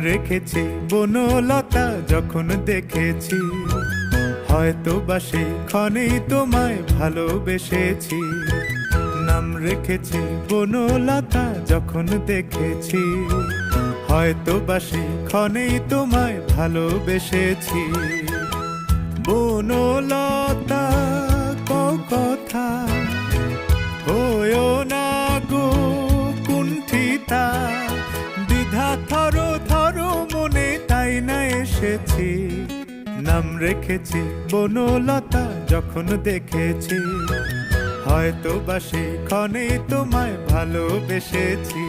রেখেছি বনলতা যখন দেখেছি, হয়তো বা সেই ক্ষণেই তোমায় ভালোবেসেছি। নাম রেখেছি বনলতা যখন দেখেছি, হয়তো বা সেই ক্ষণেই তোমায় ভালোবেসেছি। বনলতা কও কথা, হয়ো না গো কুণ্ঠিতা, দ্বিধা থরো থরো মনে তাই না এসেছি। নাম রেখেছি বনলতা যখন দেখেছি, হয়তো বা সেই ক্ষণেই তোমায় ভালোবেসেছি।